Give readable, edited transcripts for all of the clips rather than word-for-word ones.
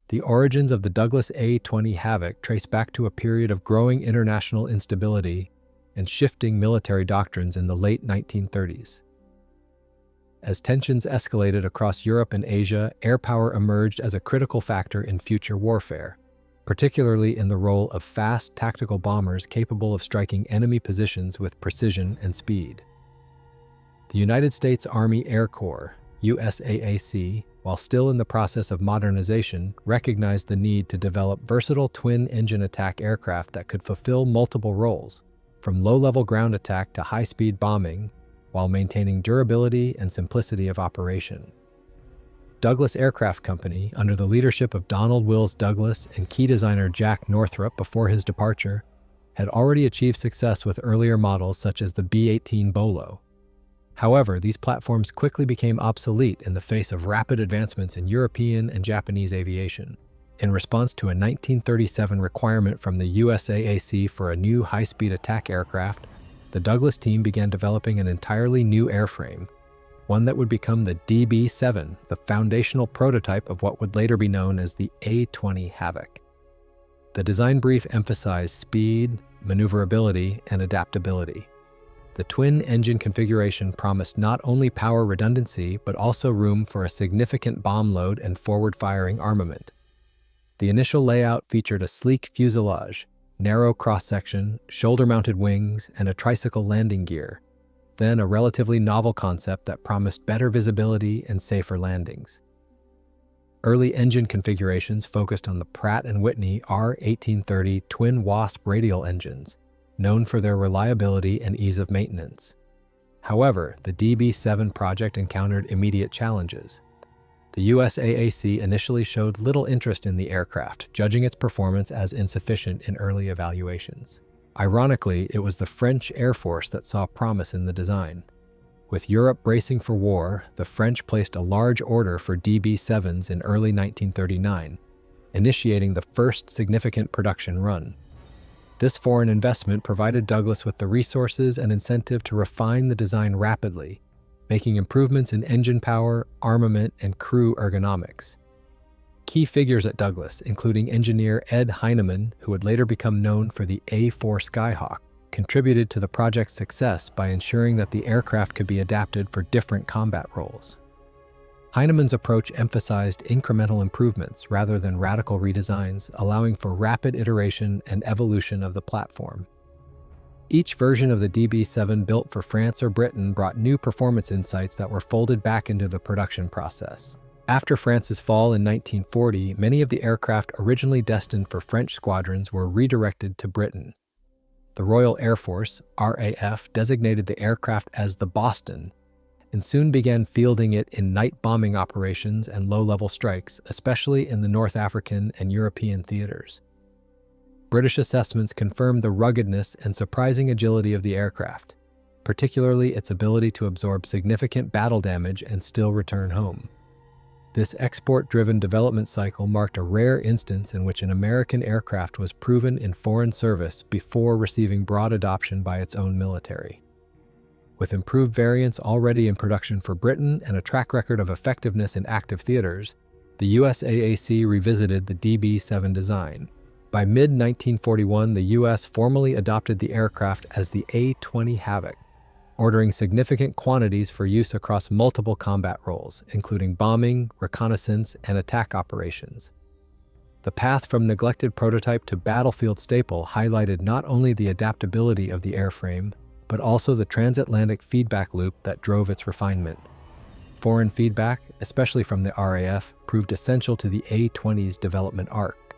The origins of the Douglas A-20 Havoc trace back to a period of growing international instability and shifting military doctrines in the late 1930s. As tensions escalated across Europe and Asia, air power emerged as a critical factor in future warfare, particularly in the role of fast tactical bombers capable of striking enemy positions with precision and speed. The United States Army Air Corps, USAAC, while still in the process of modernization, recognized the need to develop versatile twin-engine attack aircraft that could fulfill multiple roles, from low-level ground attack to high-speed bombing, while maintaining durability and simplicity of operation. Douglas Aircraft Company, under the leadership of Donald Wills Douglas and key designer Jack Northrop before his departure, had already achieved success with earlier models such as the B-18 Bolo. However, these platforms quickly became obsolete in the face of rapid advancements in European and Japanese aviation. In response to a 1937 requirement from the USAAC for a new high-speed attack aircraft, the Douglas team began developing an entirely new airframe, one that would become the DB-7, the foundational prototype of what would later be known as the A-20 Havoc. The design brief emphasized speed, maneuverability, and adaptability. The twin-engine configuration promised not only power redundancy, but also room for a significant bomb load and forward-firing armament. The initial layout featured a sleek fuselage, narrow cross-section, shoulder-mounted wings, and a tricycle landing gear, then a relatively novel concept that promised better visibility and safer landings. Early engine configurations focused on the Pratt & Whitney R1830 twin Wasp radial engines, known for their reliability and ease of maintenance. However, the DB-7 project encountered immediate challenges. The USAAC initially showed little interest in the aircraft, judging its performance as insufficient in early evaluations. Ironically, it was the French Air Force that saw promise in the design. With Europe bracing for war, the French placed a large order for DB-7s in early 1939, initiating the first significant production run. This foreign investment provided Douglas with the resources and incentive to refine the design rapidly, making improvements in engine power, armament, and crew ergonomics. Key figures at Douglas, including engineer Ed Heinemann, who would later become known for the A-4 Skyhawk, contributed to the project's success by ensuring that the aircraft could be adapted for different combat roles. Heinemann's approach emphasized incremental improvements rather than radical redesigns, allowing for rapid iteration and evolution of the platform. Each version of the DB-7 built for France or Britain brought new performance insights that were folded back into the production process. After France's fall in 1940, many of the aircraft originally destined for French squadrons were redirected to Britain. The Royal Air Force, RAF, designated the aircraft as the Boston, and soon began fielding it in night bombing operations and low-level strikes, especially in the North African and European theaters. British assessments confirmed the ruggedness and surprising agility of the aircraft, particularly its ability to absorb significant battle damage and still return home. This export-driven development cycle marked a rare instance in which an American aircraft was proven in foreign service before receiving broad adoption by its own military. With improved variants already in production for Britain and a track record of effectiveness in active theaters, the USAAC revisited the DB-7 design. By mid-1941, the U.S. formally adopted the aircraft as the A-20 Havoc, ordering significant quantities for use across multiple combat roles, including bombing, reconnaissance, and attack operations. The path from neglected prototype to battlefield staple highlighted not only the adaptability of the airframe, but also the transatlantic feedback loop that drove its refinement. Foreign feedback, especially from the RAF, proved essential to the A-20's development arc.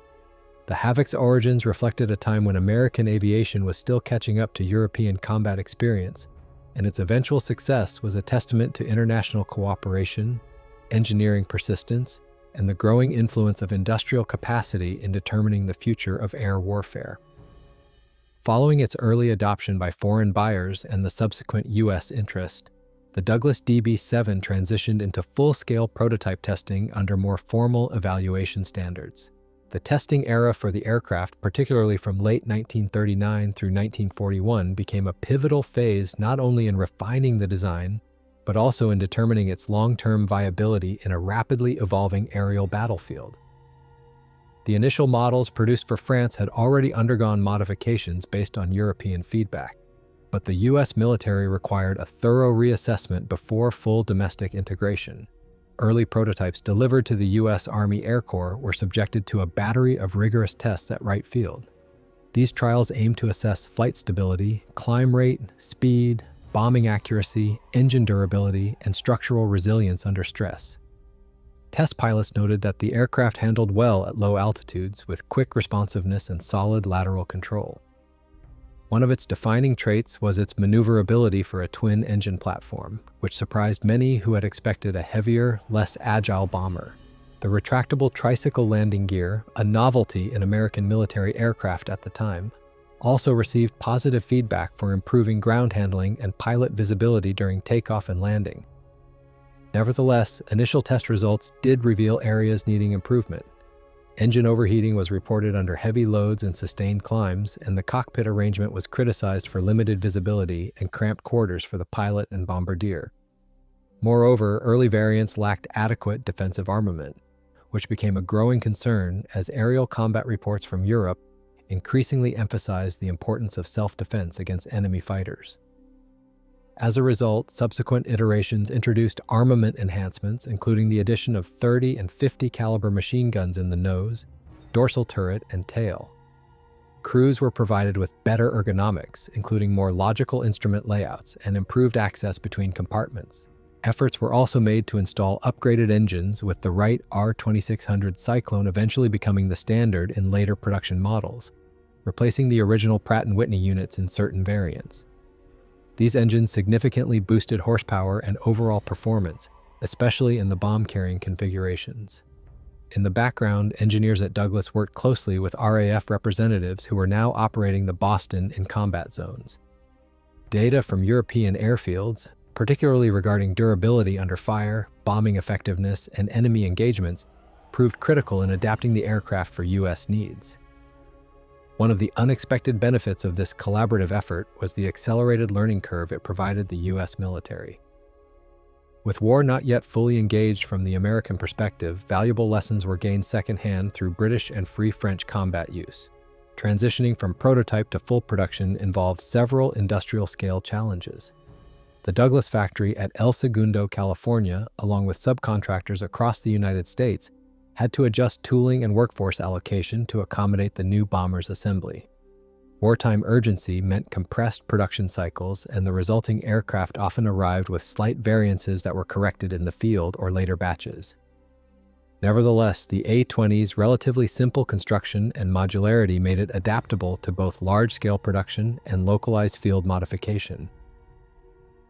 The Havoc's origins reflected a time when American aviation was still catching up to European combat experience, and its eventual success was a testament to international cooperation, engineering persistence, and the growing influence of industrial capacity in determining the future of air warfare. Following its early adoption by foreign buyers and the subsequent U.S. interest, the Douglas DB-7 transitioned into full-scale prototype testing under more formal evaluation standards. The testing era for the aircraft, particularly from late 1939 through 1941, became a pivotal phase not only in refining the design, but also in determining its long-term viability in a rapidly evolving aerial battlefield. The initial models produced for France had already undergone modifications based on European feedback, but the U.S. military required a thorough reassessment before full domestic integration. Early prototypes delivered to the U.S. Army Air Corps were subjected to a battery of rigorous tests at Wright Field. These trials aimed to assess flight stability, climb rate, speed, bombing accuracy, engine durability, and structural resilience under stress. Test pilots noted that the aircraft handled well at low altitudes with quick responsiveness and solid lateral control. One of its defining traits was its maneuverability for a twin-engine platform, which surprised many who had expected a heavier, less agile bomber. The retractable tricycle landing gear, a novelty in American military aircraft at the time, also received positive feedback for improving ground handling and pilot visibility during takeoff and landing. Nevertheless, initial test results did reveal areas needing improvement. Engine overheating was reported under heavy loads and sustained climbs, and the cockpit arrangement was criticized for limited visibility and cramped quarters for the pilot and bombardier. Moreover, early variants lacked adequate defensive armament, which became a growing concern as aerial combat reports from Europe increasingly emphasized the importance of self-defense against enemy fighters. As a result, subsequent iterations introduced armament enhancements, including the addition of 30 and 50 caliber machine guns in the nose, dorsal turret, and tail. Crews were provided with better ergonomics, including more logical instrument layouts and improved access between compartments. Efforts were also made to install upgraded engines, with the Wright R2600 Cyclone eventually becoming the standard in later production models, replacing the original Pratt & Whitney units in certain variants. These engines significantly boosted horsepower and overall performance, especially in the bomb-carrying configurations. In the background, engineers at Douglas worked closely with RAF representatives who were now operating the Boston in combat zones. Data from European airfields, particularly regarding durability under fire, bombing effectiveness, and enemy engagements, proved critical in adapting the aircraft for U.S. needs. One of the unexpected benefits of this collaborative effort was the accelerated learning curve it provided the U.S. military. With war not yet fully engaged from the American perspective, valuable lessons were gained secondhand through British and Free French combat use. Transitioning from prototype to full production involved several industrial-scale challenges. The Douglas factory at El Segundo, California, along with subcontractors across the United States, had to adjust tooling and workforce allocation to accommodate the new bomber's assembly. Wartime urgency meant compressed production cycles, and the resulting aircraft often arrived with slight variances that were corrected in the field or later batches. Nevertheless, the A-20's relatively simple construction and modularity made it adaptable to both large-scale production and localized field modification.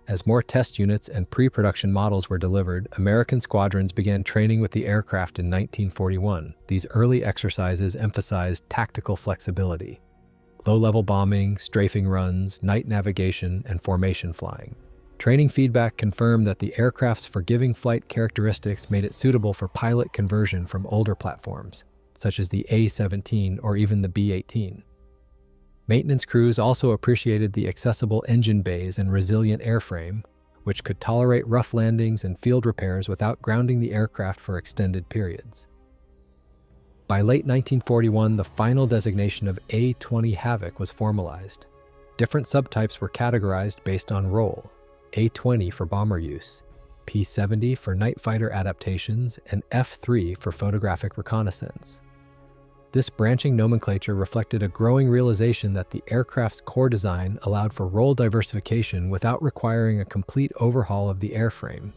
As more test units and pre-production models were delivered, American squadrons began training with the aircraft in 1941. These early exercises emphasized tactical flexibility: low-level bombing, strafing runs, night navigation, and formation flying. Training feedback confirmed that the aircraft's forgiving flight characteristics made it suitable for pilot conversion from older platforms, such as the A-17 or even the B-18. Maintenance crews also appreciated the accessible engine bays and resilient airframe, which could tolerate rough landings and field repairs without grounding the aircraft for extended periods. By late 1941, the final designation of A-20 Havoc was formalized. Different subtypes were categorized based on role: A-20 for bomber use, P-70 for night fighter adaptations, and F-3 for photographic reconnaissance. This branching nomenclature reflected a growing realization that the aircraft's core design allowed for role diversification without requiring a complete overhaul of the airframe.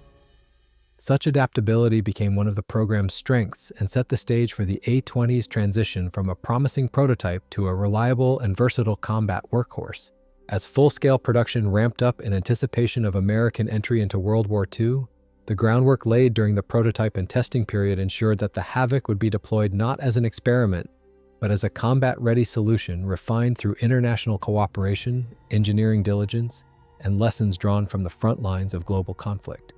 Such adaptability became one of the program's strengths and set the stage for the A-20's transition from a promising prototype to a reliable and versatile combat workhorse. As full-scale production ramped up in anticipation of American entry into World War II, the groundwork laid during the prototype and testing period ensured that the Havoc would be deployed not as an experiment, but as a combat-ready solution refined through international cooperation, engineering diligence, and lessons drawn from the front lines of global conflict.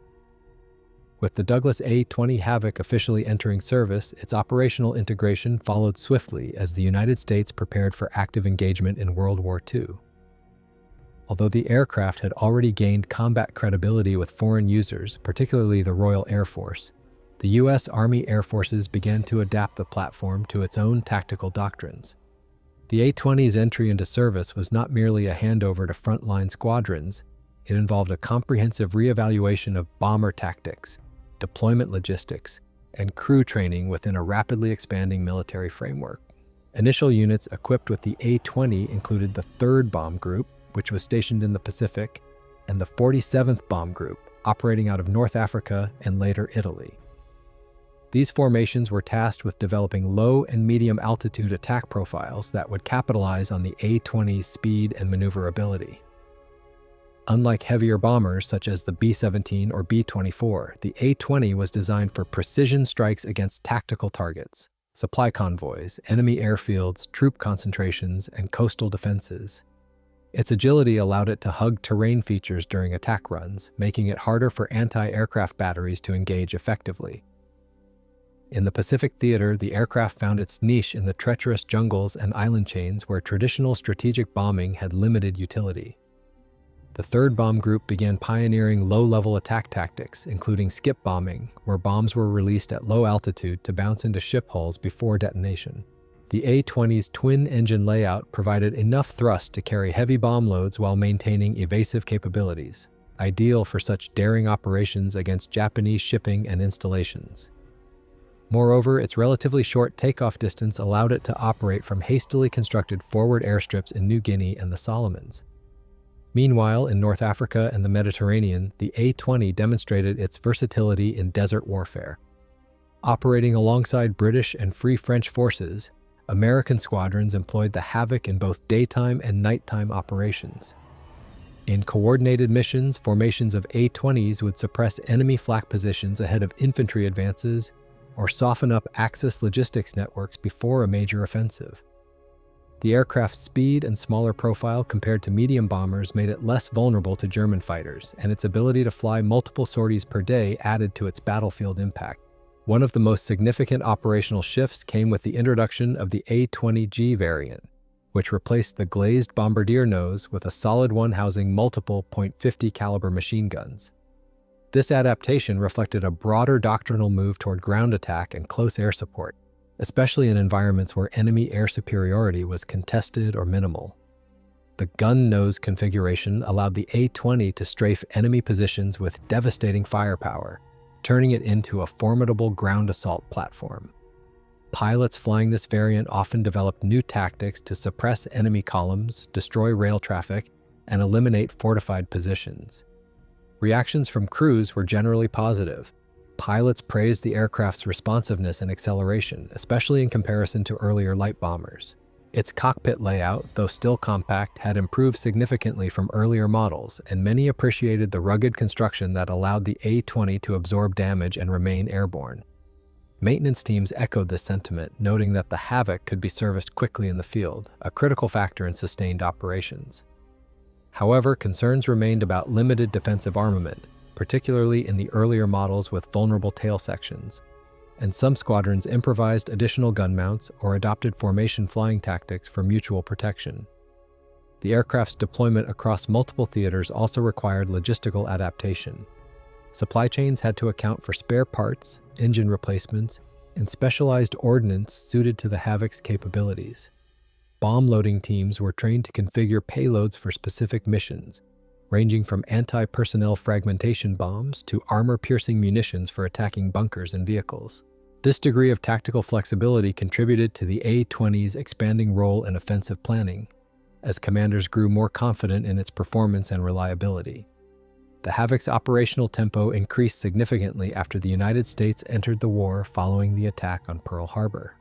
With the Douglas A-20 Havoc officially entering service, its operational integration followed swiftly as the United States prepared for active engagement in World War II. Although the aircraft had already gained combat credibility with foreign users, particularly the Royal Air Force, The U.S. Army Air Forces began to adapt the platform to its own tactical doctrines. The A-20's entry into service was not merely a handover to frontline squadrons. It involved a comprehensive reevaluation of bomber tactics, deployment logistics, and crew training within a rapidly expanding military framework. Initial units equipped with the A-20 included the 3rd Bomb Group, which was stationed in the Pacific, and the 47th Bomb Group, operating out of North Africa and later Italy. These formations were tasked with developing low and medium altitude attack profiles that would capitalize on the A-20's speed and maneuverability. Unlike heavier bombers such as the B-17 or B-24, the A-20 was designed for precision strikes against tactical targets, supply convoys, enemy airfields, troop concentrations, and coastal defenses. Its agility allowed it to hug terrain features during attack runs, making it harder for anti-aircraft batteries to engage effectively. In the Pacific theater, the aircraft found its niche in the treacherous jungles and island chains where traditional strategic bombing had limited utility. The 3rd Bomb Group began pioneering low-level attack tactics, including skip bombing, where bombs were released at low altitude to bounce into ship hulls before detonation. The A-20's twin-engine layout provided enough thrust to carry heavy bomb loads while maintaining evasive capabilities, ideal for such daring operations against Japanese shipping and installations. Moreover, its relatively short takeoff distance allowed it to operate from hastily constructed forward airstrips in New Guinea and the Solomons. Meanwhile, in North Africa and the Mediterranean, the A-20 demonstrated its versatility in desert warfare. Operating alongside British and Free French forces, American squadrons employed the Havoc in both daytime and nighttime operations. In coordinated missions, formations of A-20s would suppress enemy flak positions ahead of infantry advances or soften up Axis logistics networks before a major offensive. The aircraft's speed and smaller profile compared to medium bombers made it less vulnerable to German fighters, and its ability to fly multiple sorties per day added to its battlefield impact. One of the most significant operational shifts came with the introduction of the A-20G variant, which replaced the glazed bombardier nose with a solid one housing multiple .50 caliber machine guns. This adaptation reflected a broader doctrinal move toward ground attack and close air support, especially in environments where enemy air superiority was contested or minimal. The gun nose configuration allowed the A-20 to strafe enemy positions with devastating firepower, turning it into a formidable ground assault platform. Pilots flying this variant often developed new tactics to suppress enemy columns, destroy rail traffic, and eliminate fortified positions. Reactions from crews were generally positive. Pilots praised the aircraft's responsiveness and acceleration, especially in comparison to earlier light bombers. Its cockpit layout, though still compact, had improved significantly from earlier models, and many appreciated the rugged construction that allowed the A-20 to absorb damage and remain airborne. Maintenance teams echoed this sentiment, noting that the Havoc could be serviced quickly in the field, a critical factor in sustained operations. However, concerns remained about limited defensive armament, particularly in the earlier models with vulnerable tail sections, and some squadrons improvised additional gun mounts or adopted formation flying tactics for mutual protection. The aircraft's deployment across multiple theaters also required logistical adaptation. Supply chains had to account for spare parts, engine replacements, and specialized ordnance suited to the Havoc's capabilities. Bomb loading teams were trained to configure payloads for specific missions, ranging from anti-personnel fragmentation bombs to armor-piercing munitions for attacking bunkers and vehicles. This degree of tactical flexibility contributed to the A-20's expanding role in offensive planning, as commanders grew more confident in its performance and reliability. The Havoc's operational tempo increased significantly after the United States entered the war following the attack on Pearl Harbor.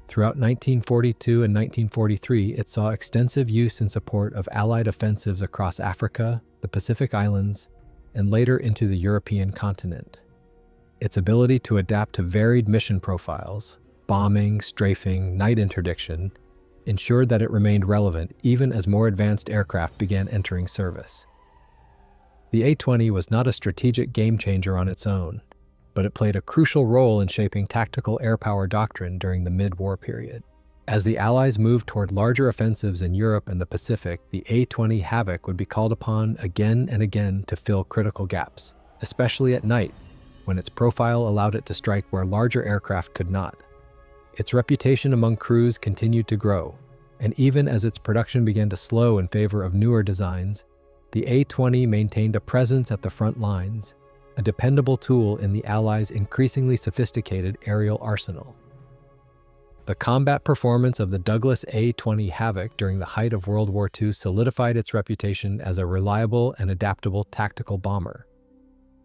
Throughout 1942 and 1943, it saw extensive use in support of Allied offensives across Africa, the Pacific Islands, and later into the European continent. Its ability to adapt to varied mission profiles, bombing, strafing, night interdiction, ensured that it remained relevant even as more advanced aircraft began entering service. The A-20 was not a strategic game-changer on its own, but it played a crucial role in shaping tactical air power doctrine during the mid-war period. As the Allies moved toward larger offensives in Europe and the Pacific, the A-20 Havoc would be called upon again and again to fill critical gaps, especially at night, when its profile allowed it to strike where larger aircraft could not. Its reputation among crews continued to grow, and even as its production began to slow in favor of newer designs, the A-20 maintained a presence at the front lines, a dependable tool in the Allies' increasingly sophisticated aerial arsenal. The combat performance of the Douglas A-20 Havoc during the height of World War II solidified its reputation as a reliable and adaptable tactical bomber.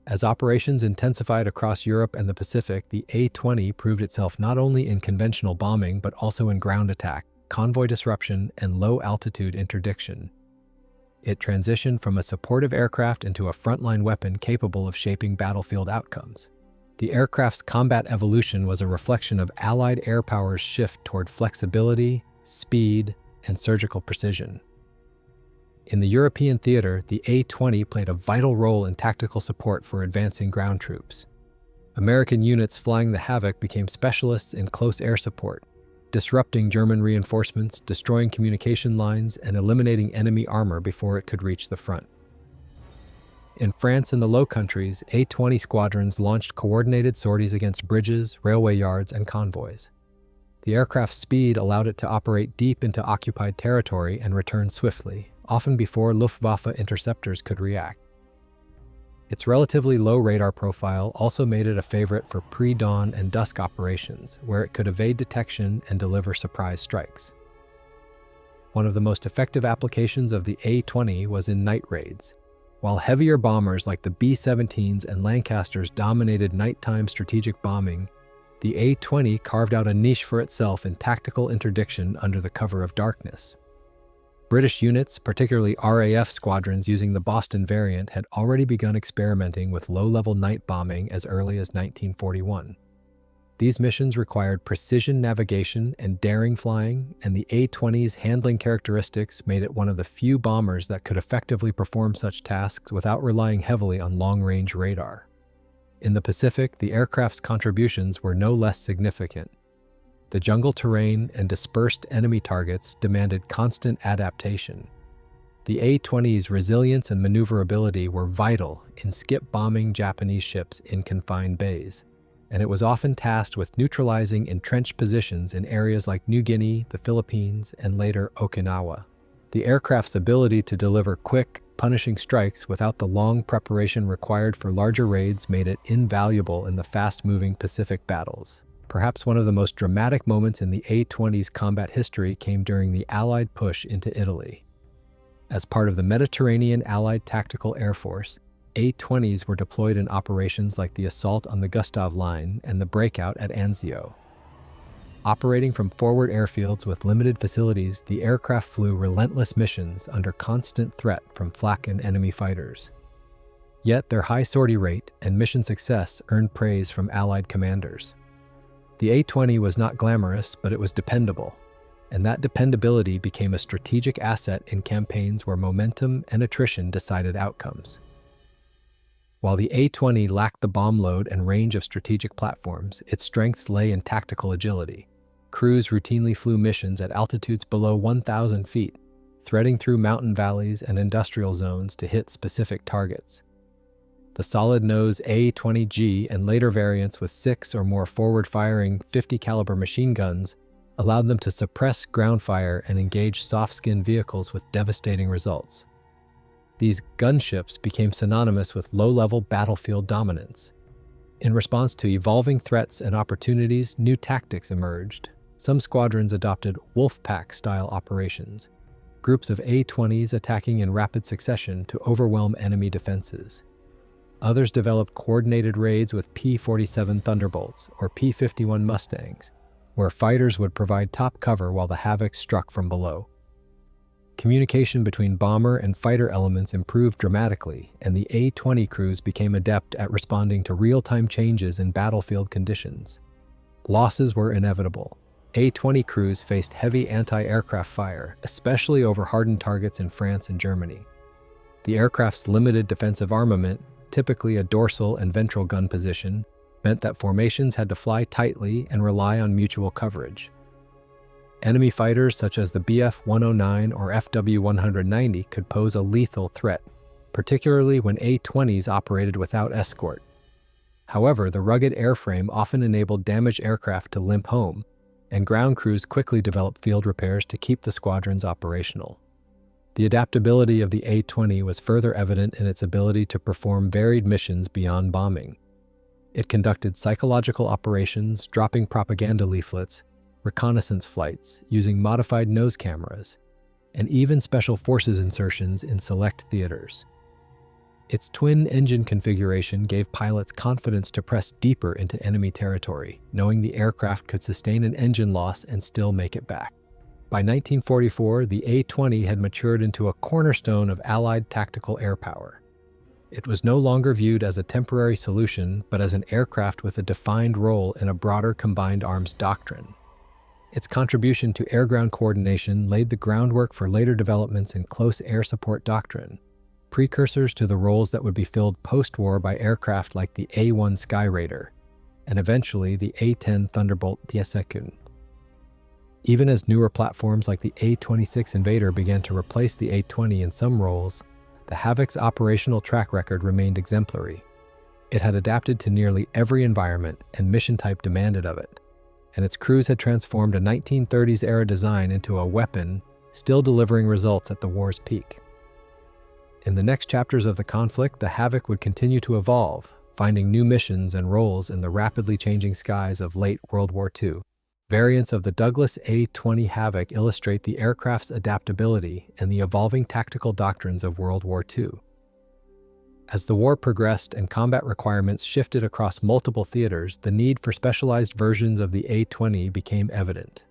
As operations intensified across Europe and the Pacific, the A-20 proved itself not only in conventional bombing but also in ground attack, convoy disruption, and low-altitude interdiction. It transitioned from a supportive aircraft into a frontline weapon capable of shaping battlefield outcomes. The aircraft's combat evolution was a reflection of Allied air power's shift toward flexibility, speed, and surgical precision. In the European theater, the A-20 played a vital role in tactical support for advancing ground troops. American units flying the Havoc became specialists in close air support, disrupting German reinforcements, destroying communication lines, and eliminating enemy armor before it could reach the front. In France and the Low Countries, A-20 squadrons launched coordinated sorties against bridges, railway yards, and convoys. The aircraft's speed allowed it to operate deep into occupied territory and return swiftly, often before Luftwaffe interceptors could react. Its relatively low radar profile also made it a favorite for pre-dawn and dusk operations, where it could evade detection and deliver surprise strikes. One of the most effective applications of the A-20 was in night raids. While heavier bombers like the B-17s and Lancasters dominated nighttime strategic bombing, the A-20 carved out a niche for itself in tactical interdiction under the cover of darkness. British units, particularly RAF squadrons using the Boston variant, had already begun experimenting with low-level night bombing as early as 1941. These missions required precision navigation and daring flying, and the A-20's handling characteristics made it one of the few bombers that could effectively perform such tasks without relying heavily on long-range radar. In the Pacific, the aircraft's contributions were no less significant. The jungle terrain and dispersed enemy targets demanded constant adaptation. The A-20's resilience and maneuverability were vital in skip-bombing Japanese ships in confined bays, and it was often tasked with neutralizing entrenched positions in areas like New Guinea, the Philippines, and later Okinawa. The aircraft's ability to deliver quick, punishing strikes without the long preparation required for larger raids made it invaluable in the fast-moving Pacific battles. Perhaps one of the most dramatic moments in the A-20's combat history came during the Allied push into Italy. As part of the Mediterranean Allied Tactical Air Force, A-20s were deployed in operations like the assault on the Gustav Line and the breakout at Anzio. Operating from forward airfields with limited facilities, the aircraft flew relentless missions under constant threat from flak and enemy fighters. Yet their high sortie rate and mission success earned praise from Allied commanders. The A-20 was not glamorous, but it was dependable, and that dependability became a strategic asset in campaigns where momentum and attrition decided outcomes. While the A-20 lacked the bomb load and range of strategic platforms, its strengths lay in tactical agility. Crews routinely flew missions at altitudes below 1,000 feet, threading through mountain valleys and industrial zones to hit specific targets. The solid-nose A-20G and later variants with 6 or more forward-firing 50-caliber machine guns allowed them to suppress ground fire and engage soft-skinned vehicles with devastating results. These gunships became synonymous with low-level battlefield dominance. In response to evolving threats and opportunities, new tactics emerged. Some squadrons adopted wolf-pack-style operations, groups of A-20s attacking in rapid succession to overwhelm enemy defenses. Others developed coordinated raids with P-47 Thunderbolts or P-51 Mustangs, where fighters would provide top cover while the Havoc struck from below. Communication between bomber and fighter elements improved dramatically, and the A-20 crews became adept at responding to real-time changes in battlefield conditions. Losses were inevitable. A-20 crews faced heavy anti-aircraft fire, especially over hardened targets in France and Germany. The aircraft's limited defensive armament, typically a dorsal and ventral gun position, meant that formations had to fly tightly and rely on mutual coverage. Enemy fighters such as the Bf-109 or FW-190 could pose a lethal threat, particularly when A-20s operated without escort. However, the rugged airframe often enabled damaged aircraft to limp home, and ground crews quickly developed field repairs to keep the squadrons operational. The adaptability of the A-20 was further evident in its ability to perform varied missions beyond bombing. It conducted psychological operations, dropping propaganda leaflets, reconnaissance flights using modified nose cameras, and even special forces insertions in select theaters. Its twin-engine configuration gave pilots confidence to press deeper into enemy territory, knowing the aircraft could sustain an engine loss and still make it back. By 1944, the A-20 had matured into a cornerstone of Allied tactical air power. It was no longer viewed as a temporary solution, but as an aircraft with a defined role in a broader combined arms doctrine. Its contribution to air-ground coordination laid the groundwork for later developments in close air support doctrine, precursors to the roles that would be filled post-war by aircraft like the A-1 Sky Raider, and eventually the A-10 Thunderbolt Diessekund. Even as newer platforms like the A-26 Invader began to replace the A-20 in some roles, the Havoc's operational track record remained exemplary. It had adapted to nearly every environment and mission type demanded of it, and its crews had transformed a 1930s-era design into a weapon still delivering results at the war's peak. In the next chapters of the conflict, the Havoc would continue to evolve, finding new missions and roles in the rapidly changing skies of late World War II. Variants of the Douglas A-20 Havoc illustrate the aircraft's adaptability and the evolving tactical doctrines of World War II. As the war progressed and combat requirements shifted across multiple theaters, the need for specialized versions of the A-20 became evident.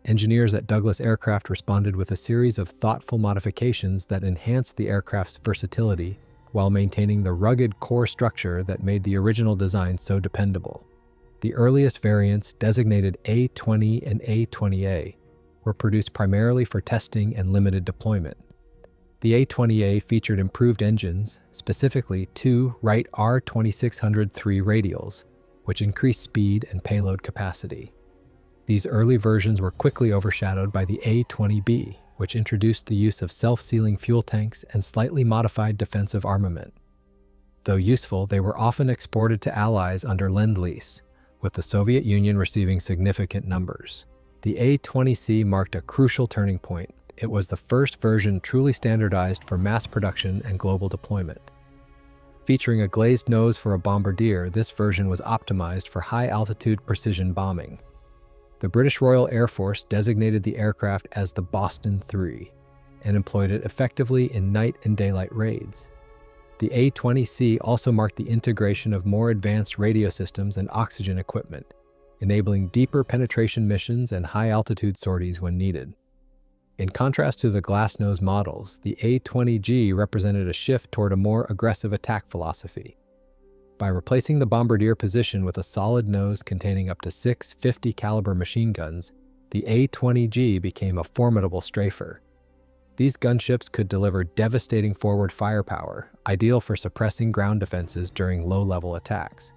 Engineers at Douglas Aircraft responded with a series of thoughtful modifications that enhanced the aircraft's versatility while maintaining the rugged core structure that made the original design so dependable. The earliest variants, designated A-20 and A-20A, were produced primarily for testing and limited deployment. The A-20A featured improved engines, specifically two Wright R2603 radials, which increased speed and payload capacity. These early versions were quickly overshadowed by the A-20B, which introduced the use of self-sealing fuel tanks and slightly modified defensive armament. Though useful, they were often exported to allies under Lend-Lease, with the Soviet Union receiving significant numbers. The A-20C marked a crucial turning point. It was the first version truly standardized for mass production and global deployment. Featuring a glazed nose for a bombardier, this version was optimized for high-altitude precision bombing. The British Royal Air Force designated the aircraft as the Boston III and employed it effectively in night and daylight raids. The A-20C also marked the integration of more advanced radio systems and oxygen equipment, enabling deeper penetration missions and high-altitude sorties when needed. In contrast to the glass-nose models, the A-20G represented a shift toward a more aggressive attack philosophy. By replacing the bombardier position with a solid nose containing up to 6 50-caliber machine guns, the A-20G became a formidable strafer. These gunships could deliver devastating forward firepower, ideal for suppressing ground defenses during low-level attacks.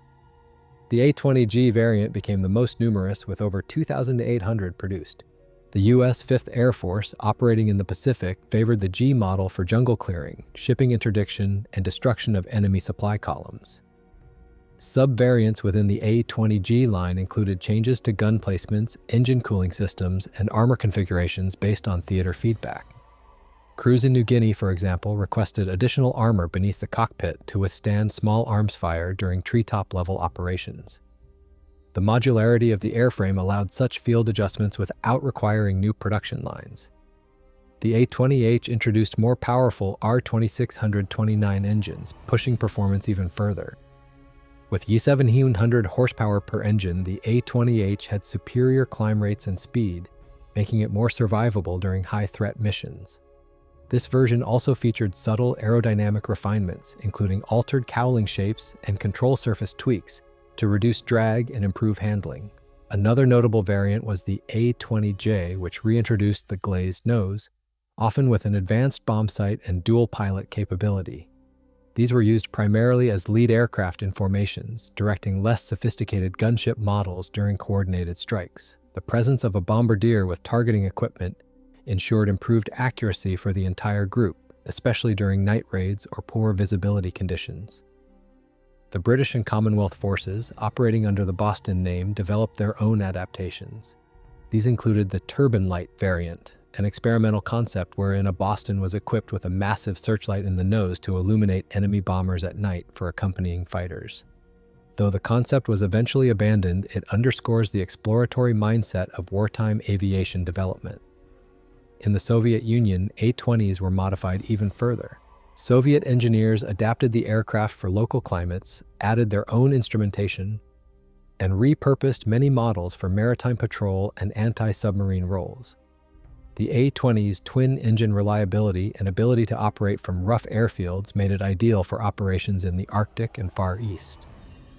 The A-20G variant became the most numerous, with over 2,800 produced. The U.S. 5th Air Force, operating in the Pacific, favored the G model for jungle clearing, shipping interdiction, and destruction of enemy supply columns. Sub-variants within the A-20G line included changes to gun placements, engine cooling systems, and armor configurations based on theater feedback. Crews in New Guinea, for example, requested additional armor beneath the cockpit to withstand small arms fire during treetop-level operations. The modularity of the airframe allowed such field adjustments without requiring new production lines. The A-20H introduced more powerful R2629 engines, pushing performance even further. With 1,700 horsepower per engine, the A-20H had superior climb rates and speed, making it more survivable during high-threat missions. This version also featured subtle aerodynamic refinements, including altered cowling shapes and control surface tweaks to reduce drag and improve handling. Another notable variant was the A-20J, which reintroduced the glazed nose, often with an advanced bomb sight and dual pilot capability. These were used primarily as lead aircraft in formations, directing less sophisticated gunship models during coordinated strikes. The presence of a bombardier with targeting equipment ensured improved accuracy for the entire group, especially during night raids or poor visibility conditions. The British and Commonwealth forces, operating under the Boston name, developed their own adaptations. These included the turbine light variant, an experimental concept wherein a Boston was equipped with a massive searchlight in the nose to illuminate enemy bombers at night for accompanying fighters. Though the concept was eventually abandoned, it underscores the exploratory mindset of wartime aviation development. In the Soviet Union, A-20s were modified even further. Soviet engineers adapted the aircraft for local climates, added their own instrumentation, and repurposed many models for maritime patrol and anti-submarine roles. The A-20's twin-engine reliability and ability to operate from rough airfields made it ideal for operations in the Arctic and Far East.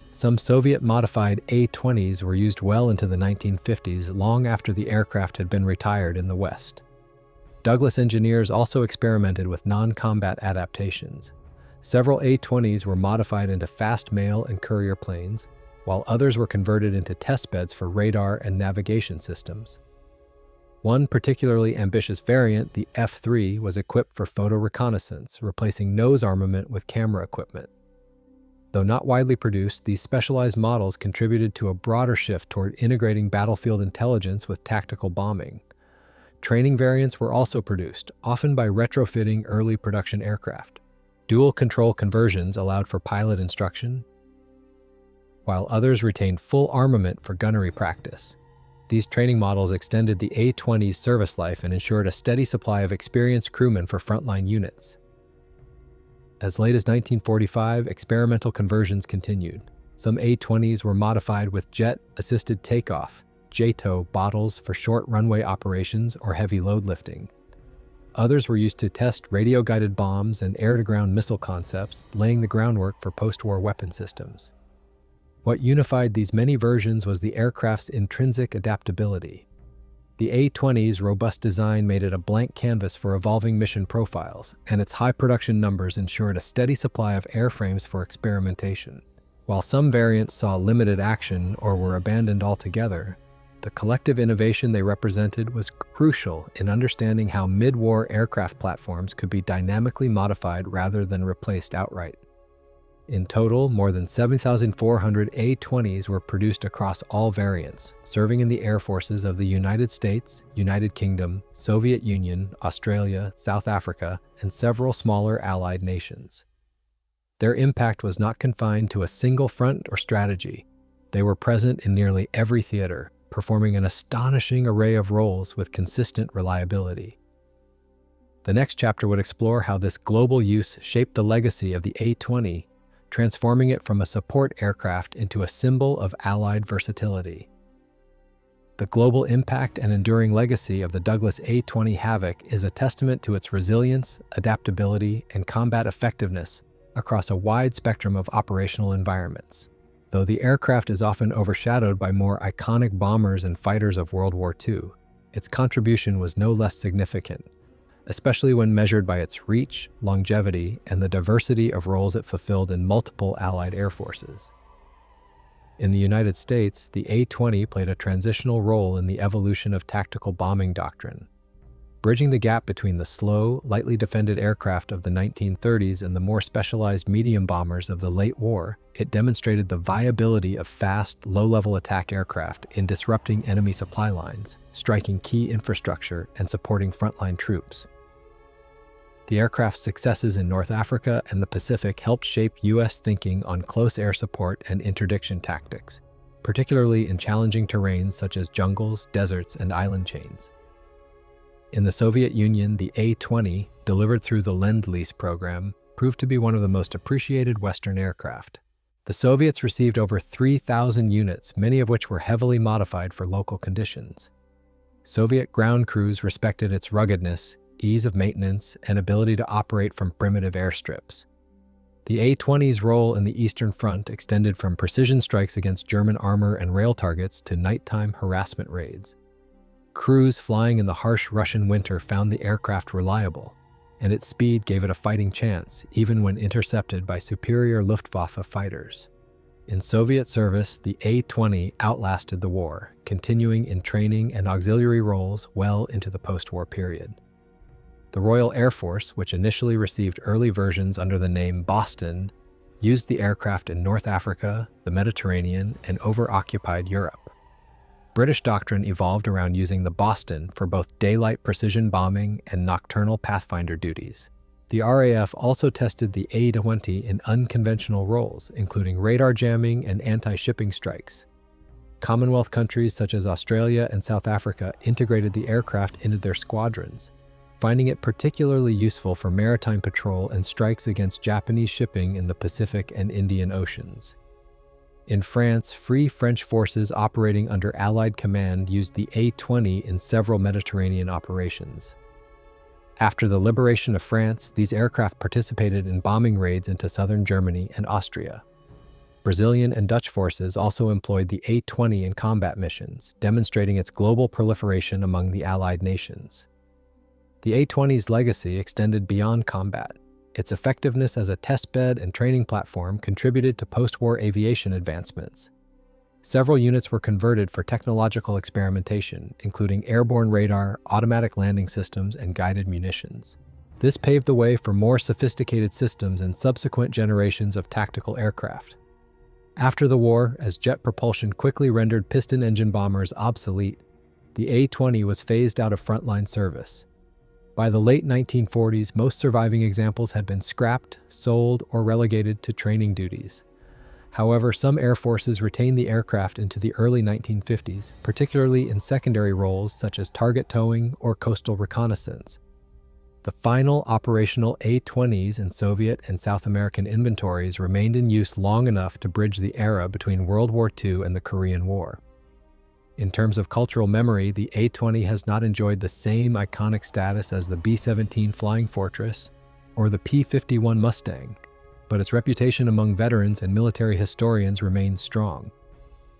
Some Soviet-modified A-20s were used well into the 1950s, long after the aircraft had been retired in the West. Douglas engineers also experimented with non-combat adaptations. Several A-20s were modified into fast mail and courier planes, while others were converted into testbeds for radar and navigation systems. One particularly ambitious variant, the F-3, was equipped for photo reconnaissance, replacing nose armament with camera equipment. Though not widely produced, these specialized models contributed to a broader shift toward integrating battlefield intelligence with tactical bombing. Training variants were also produced, often by retrofitting early production aircraft. Dual control conversions allowed for pilot instruction, while others retained full armament for gunnery practice. These training models extended the A-20's service life and ensured a steady supply of experienced crewmen for frontline units. As late as 1945, experimental conversions continued. Some A-20s were modified with jet-assisted takeoff, JTOW bottles for short runway operations or heavy load lifting. Others were used to test radio-guided bombs and air-to-ground missile concepts, laying the groundwork for post-war weapon systems. What unified these many versions was the aircraft's intrinsic adaptability. The A-20's robust design made it a blank canvas for evolving mission profiles, and its high production numbers ensured a steady supply of airframes for experimentation. While some variants saw limited action or were abandoned altogether, the collective innovation they represented was crucial in understanding how mid-war aircraft platforms could be dynamically modified rather than replaced outright. In total, more than 7,400 A-20s were produced across all variants, serving in the air forces of the United States, United Kingdom, Soviet Union, Australia, South Africa, and several smaller allied nations. Their impact was not confined to a single front or strategy. They were present in nearly every theater, performing an astonishing array of roles with consistent reliability. The next chapter would explore how this global use shaped the legacy of the A-20, transforming it from a support aircraft into a symbol of Allied versatility. The global impact and enduring legacy of the Douglas A-20 Havoc is a testament to its resilience, adaptability, and combat effectiveness across a wide spectrum of operational environments. Though the aircraft is often overshadowed by more iconic bombers and fighters of World War II, its contribution was no less significant, especially when measured by its reach, longevity, and the diversity of roles it fulfilled in multiple Allied air forces. In the United States, the A-20 played a transitional role in the evolution of tactical bombing doctrine. Bridging the gap between the slow, lightly defended aircraft of the 1930s and the more specialized medium bombers of the late war, it demonstrated the viability of fast, low-level attack aircraft in disrupting enemy supply lines, striking key infrastructure, and supporting frontline troops. The aircraft's successes in North Africa and the Pacific helped shape U.S. thinking on close air support and interdiction tactics, particularly in challenging terrains such as jungles, deserts, and island chains. In the Soviet Union, the A-20, delivered through the Lend-Lease program, proved to be one of the most appreciated Western aircraft. The Soviets received over 3,000 units, many of which were heavily modified for local conditions. Soviet ground crews respected its ruggedness, ease of maintenance, and ability to operate from primitive airstrips. The A-20's role in the Eastern Front extended from precision strikes against German armor and rail targets to nighttime harassment raids. Crews flying in the harsh Russian winter found the aircraft reliable, and its speed gave it a fighting chance, even when intercepted by superior Luftwaffe fighters. In Soviet service, the A-20 outlasted the war, continuing in training and auxiliary roles well into the post-war period. The Royal Air Force, which initially received early versions under the name Boston, used the aircraft in North Africa, the Mediterranean, and over-occupied Europe. British doctrine evolved around using the Boston for both daylight precision bombing and nocturnal pathfinder duties. The RAF also tested the A-20 in unconventional roles, including radar jamming and anti-shipping strikes. Commonwealth countries such as Australia and South Africa integrated the aircraft into their squadrons, finding it particularly useful for maritime patrol and strikes against Japanese shipping in the Pacific and Indian Oceans. In France, Free French forces operating under Allied command used the A-20 in several Mediterranean operations. After the liberation of France, these aircraft participated in bombing raids into southern Germany and Austria. Brazilian and Dutch forces also employed the A-20 in combat missions, demonstrating its global proliferation among the Allied nations. The A-20's legacy extended beyond combat. Its effectiveness as a testbed and training platform contributed to post-war aviation advancements. Several units were converted for technological experimentation, including airborne radar, automatic landing systems, and guided munitions. This paved the way for more sophisticated systems in subsequent generations of tactical aircraft. After the war, as jet propulsion quickly rendered piston-engine bombers obsolete, the A-20 was phased out of frontline service. By the late 1940s, most surviving examples had been scrapped, sold, or relegated to training duties. However, some air forces retained the aircraft into the early 1950s, particularly in secondary roles such as target towing or coastal reconnaissance. The final operational A-20s in Soviet and South American inventories remained in use long enough to bridge the era between World War II and the Korean War. In terms of cultural memory, the A-20 has not enjoyed the same iconic status as the B-17 Flying Fortress or the P-51 Mustang, but its reputation among veterans and military historians remains strong.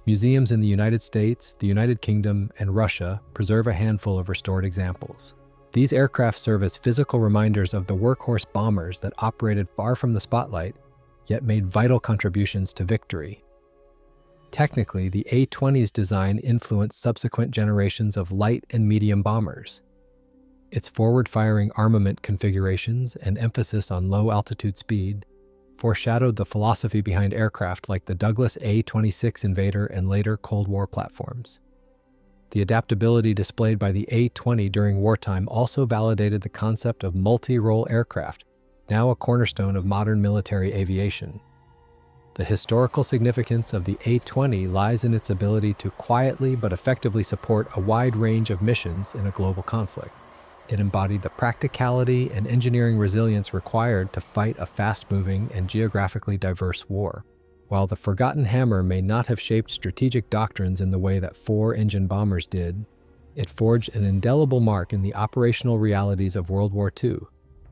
Museums in the United States, the United Kingdom, and Russia preserve a handful of restored examples. These aircraft serve as physical reminders of the workhorse bombers that operated far from the spotlight, yet made vital contributions to victory. Technically, the A-20's design influenced subsequent generations of light and medium bombers. Its forward-firing armament configurations and emphasis on low-altitude speed foreshadowed the philosophy behind aircraft like the Douglas A-26 Invader and later Cold War platforms. The adaptability displayed by the A-20 during wartime also validated the concept of multi-role aircraft, now a cornerstone of modern military aviation. The historical significance of the A-20 lies in its ability to quietly but effectively support a wide range of missions in a global conflict. It embodied the practicality and engineering resilience required to fight a fast-moving and geographically diverse war. While the Forgotten Hammer may not have shaped strategic doctrines in the way that four-engine bombers did, it forged an indelible mark in the operational realities of World War II,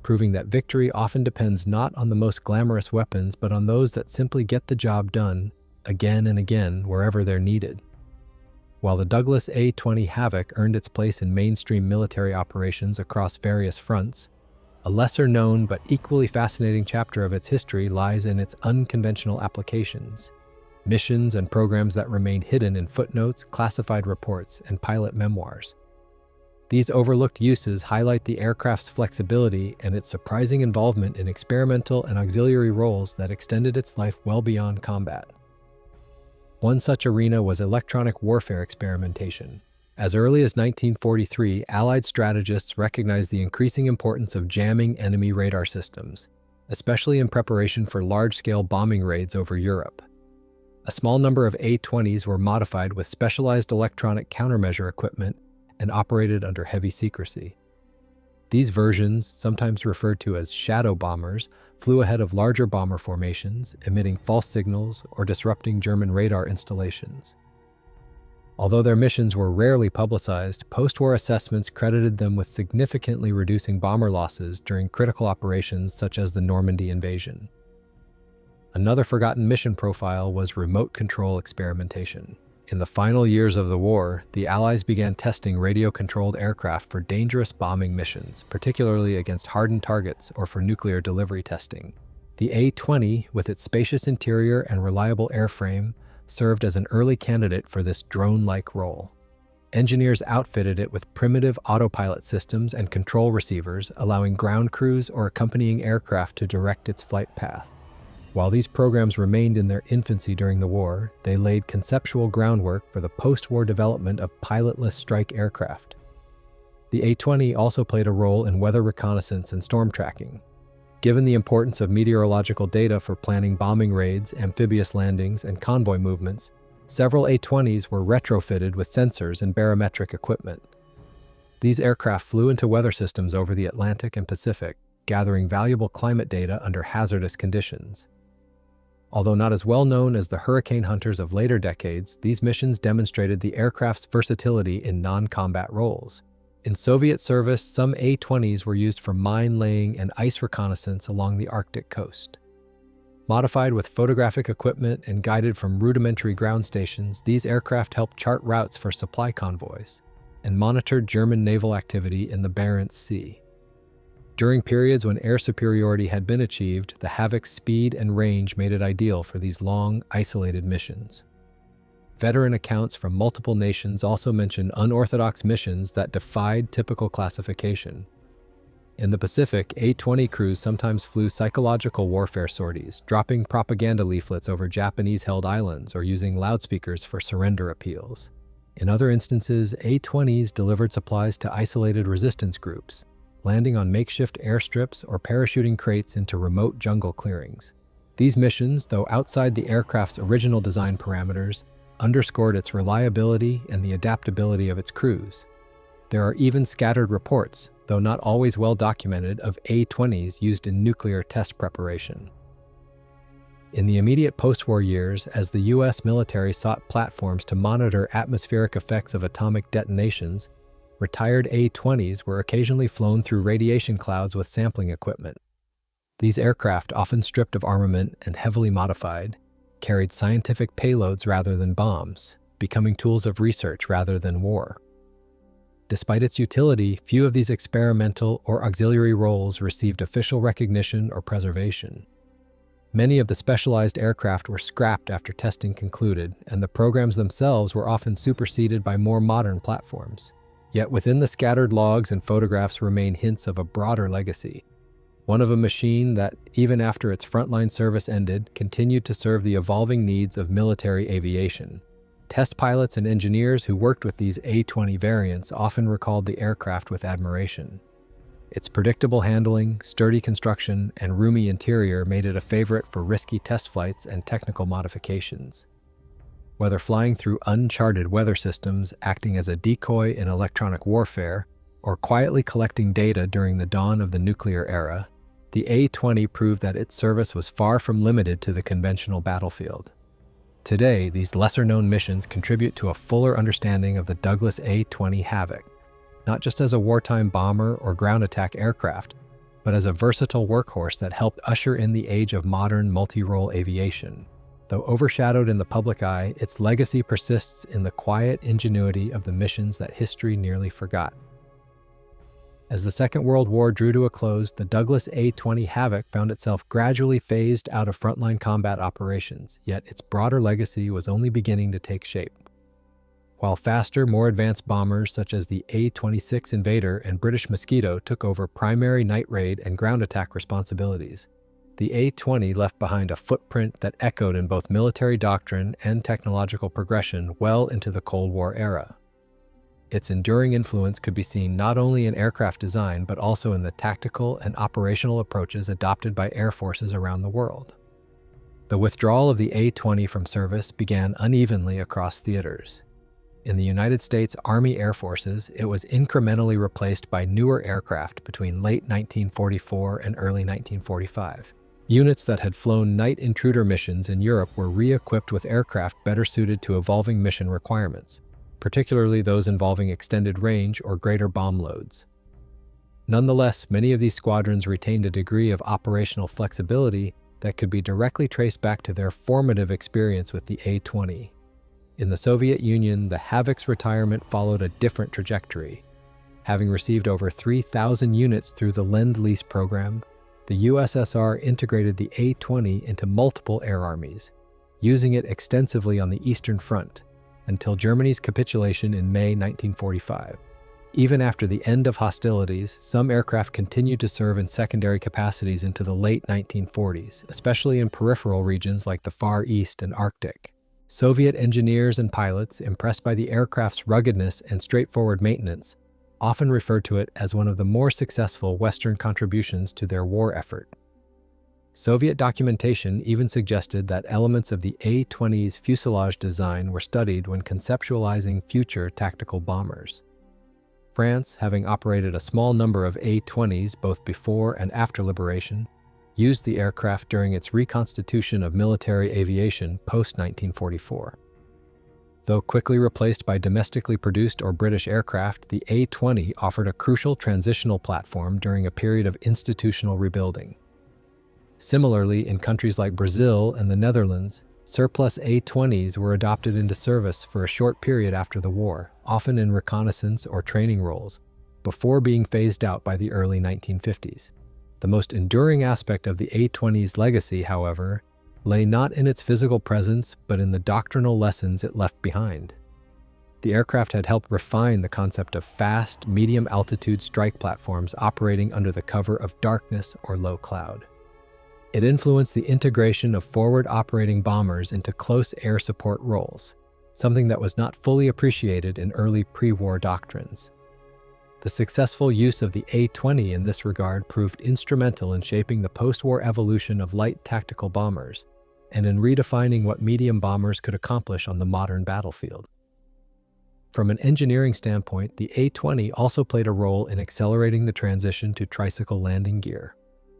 proving that victory often depends not on the most glamorous weapons but on those that simply get the job done, again and again, wherever they're needed. While the Douglas A-20 Havoc earned its place in mainstream military operations across various fronts, a lesser-known but equally fascinating chapter of its history lies in its unconventional applications, missions and programs that remained hidden in footnotes, classified reports, and pilot memoirs. These overlooked uses highlight the aircraft's flexibility and its surprising involvement in experimental and auxiliary roles that extended its life well beyond combat. One such arena was electronic warfare experimentation. As early as 1943, Allied strategists recognized the increasing importance of jamming enemy radar systems, especially in preparation for large-scale bombing raids over Europe. A small number of A-20s were modified with specialized electronic countermeasure equipment and operated under heavy secrecy. These versions, sometimes referred to as shadow bombers, flew ahead of larger bomber formations, emitting false signals or disrupting German radar installations. Although their missions were rarely publicized, post-war assessments credited them with significantly reducing bomber losses during critical operations such as the Normandy invasion. Another forgotten mission profile was remote control experimentation. In the final years of the war, the Allies began testing radio-controlled aircraft for dangerous bombing missions, particularly against hardened targets or for nuclear delivery testing. The A-20, with its spacious interior and reliable airframe, served as an early candidate for this drone-like role. Engineers outfitted it with primitive autopilot systems and control receivers, allowing ground crews or accompanying aircraft to direct its flight path. While these programs remained in their infancy during the war, they laid conceptual groundwork for the post-war development of pilotless strike aircraft. The A-20 also played a role in weather reconnaissance and storm tracking. Given the importance of meteorological data for planning bombing raids, amphibious landings, and convoy movements, several A-20s were retrofitted with sensors and barometric equipment. These aircraft flew into weather systems over the Atlantic and Pacific, gathering valuable climate data under hazardous conditions. Although not as well known as the hurricane hunters of later decades, these missions demonstrated the aircraft's versatility in non-combat roles. In Soviet service, some A-20s were used for mine laying and ice reconnaissance along the Arctic coast. Modified with photographic equipment and guided from rudimentary ground stations, these aircraft helped chart routes for supply convoys and monitored German naval activity in the Barents Sea. During periods when air superiority had been achieved, the Havoc's speed and range made it ideal for these long, isolated missions. Veteran accounts from multiple nations also mention unorthodox missions that defied typical classification. In the Pacific, A-20 crews sometimes flew psychological warfare sorties, dropping propaganda leaflets over Japanese-held islands or using loudspeakers for surrender appeals. In other instances, A-20s delivered supplies to isolated resistance groups, landing on makeshift airstrips or parachuting crates into remote jungle clearings. These missions, though outside the aircraft's original design parameters, underscored its reliability and the adaptability of its crews. There are even scattered reports, though not always well documented, of A-20s used in nuclear test preparation. In the immediate post-war years, as the U.S. military sought platforms to monitor atmospheric effects of atomic detonations, retired A-20s were occasionally flown through radiation clouds with sampling equipment. These aircraft, often stripped of armament and heavily modified, carried scientific payloads rather than bombs, becoming tools of research rather than war. Despite its utility, few of these experimental or auxiliary roles received official recognition or preservation. Many of the specialized aircraft were scrapped after testing concluded, and the programs themselves were often superseded by more modern platforms. Yet within the scattered logs and photographs remain hints of a broader legacy. One of a machine that, even after its frontline service ended, continued to serve the evolving needs of military aviation. Test pilots and engineers who worked with these A-20 variants often recalled the aircraft with admiration. Its predictable handling, sturdy construction, and roomy interior made it a favorite for risky test flights and technical modifications. Whether flying through uncharted weather systems, acting as a decoy in electronic warfare, or quietly collecting data during the dawn of the nuclear era, the A-20 proved that its service was far from limited to the conventional battlefield. Today, these lesser-known missions contribute to a fuller understanding of the Douglas A-20 Havoc, not just as a wartime bomber or ground attack aircraft, but as a versatile workhorse that helped usher in the age of modern multi-role aviation. Though overshadowed in the public eye, its legacy persists in the quiet ingenuity of the missions that history nearly forgot. As the Second World War drew to a close, the Douglas A-20 Havoc found itself gradually phased out of frontline combat operations, yet its broader legacy was only beginning to take shape. While faster, more advanced bombers such as the A-26 Invader and British Mosquito took over primary night raid and ground attack responsibilities, the A-20 left behind a footprint that echoed in both military doctrine and technological progression well into the Cold War era. Its enduring influence could be seen not only in aircraft design, but also in the tactical and operational approaches adopted by air forces around the world. The withdrawal of the A-20 from service began unevenly across theaters. In the United States Army Air Forces, it was incrementally replaced by newer aircraft between late 1944 and early 1945. Units that had flown night intruder missions in Europe were re-equipped with aircraft better suited to evolving mission requirements, particularly those involving extended range or greater bomb loads. Nonetheless, many of these squadrons retained a degree of operational flexibility that could be directly traced back to their formative experience with the A-20. In the Soviet Union, the Havoc's retirement followed a different trajectory. Having received over 3,000 units through the Lend-Lease program, the USSR integrated the A-20 into multiple air armies, using it extensively on the Eastern Front, until Germany's capitulation in May 1945. Even after the end of hostilities, some aircraft continued to serve in secondary capacities into the late 1940s, especially in peripheral regions like the Far East and Arctic. Soviet engineers and pilots, impressed by the aircraft's ruggedness and straightforward maintenance, often referred to it as one of the more successful Western contributions to their war effort. Soviet documentation even suggested that elements of the A-20's fuselage design were studied when conceptualizing future tactical bombers. France, having operated a small number of A-20s both before and after liberation, used the aircraft during its reconstitution of military aviation post-1944. Though quickly replaced by domestically produced or British aircraft, the A-20 offered a crucial transitional platform during a period of institutional rebuilding. Similarly, in countries like Brazil and the Netherlands, surplus A-20s were adopted into service for a short period after the war, often in reconnaissance or training roles, before being phased out by the early 1950s. The most enduring aspect of the A-20's legacy, however, lay not in its physical presence, but in the doctrinal lessons it left behind. The aircraft had helped refine the concept of fast, medium-altitude strike platforms operating under the cover of darkness or low cloud. It influenced the integration of forward operating bombers into close air support roles, something that was not fully appreciated in early pre-war doctrines. The successful use of the A-20 in this regard proved instrumental in shaping the post-war evolution of light tactical bombers and in redefining what medium bombers could accomplish on the modern battlefield. From an engineering standpoint, the A-20 also played a role in accelerating the transition to tricycle landing gear,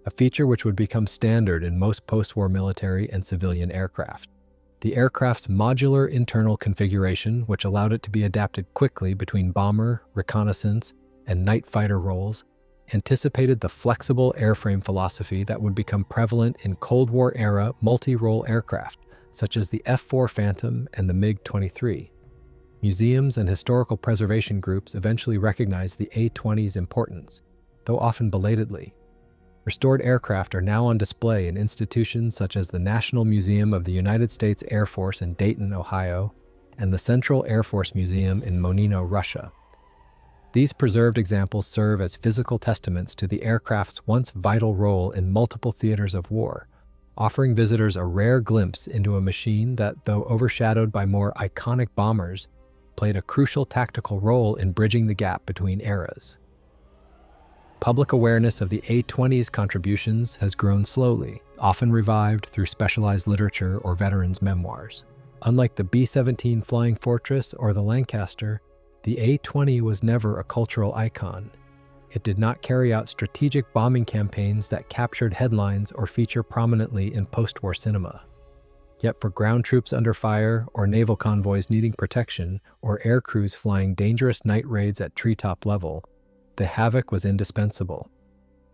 a feature which would become standard in most post-war military and civilian aircraft. The aircraft's modular internal configuration, which allowed it to be adapted quickly between bomber, reconnaissance, and night fighter roles, anticipated the flexible airframe philosophy that would become prevalent in Cold War-era multi-role aircraft, such as the F-4 Phantom and the MiG-23. Museums and historical preservation groups eventually recognized the A-20's importance, though often belatedly. Restored aircraft are now on display in institutions such as the National Museum of the United States Air Force in Dayton, Ohio, and the Central Air Force Museum in Monino, Russia. These preserved examples serve as physical testaments to the aircraft's once vital role in multiple theaters of war, offering visitors a rare glimpse into a machine that, though overshadowed by more iconic bombers, played a crucial tactical role in bridging the gap between eras. Public awareness of the A-20's contributions has grown slowly, often revived through specialized literature or veterans' memoirs. Unlike the B-17 Flying Fortress or the Lancaster, the A-20 was never a cultural icon. It did not carry out strategic bombing campaigns that captured headlines or feature prominently in post-war cinema. Yet for ground troops under fire, or naval convoys needing protection, or air crews flying dangerous night raids at treetop level, the Havoc was indispensable.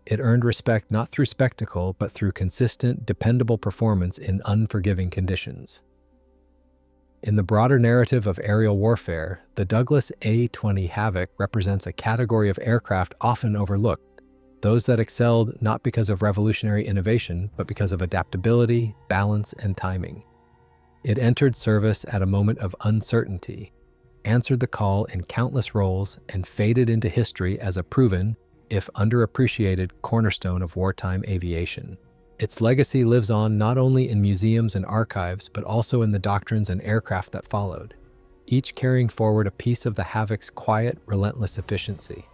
It earned respect not through spectacle, but through consistent, dependable performance in unforgiving conditions. In the broader narrative of aerial warfare, the Douglas A-20 Havoc represents a category of aircraft often overlooked, those that excelled not because of revolutionary innovation, but because of adaptability, balance, and timing. It entered service at a moment of uncertainty, answered the call in countless roles, and faded into history as a proven, if underappreciated, cornerstone of wartime aviation. Its legacy lives on not only in museums and archives, but also in the doctrines and aircraft that followed, each carrying forward a piece of the Havoc's quiet, relentless efficiency.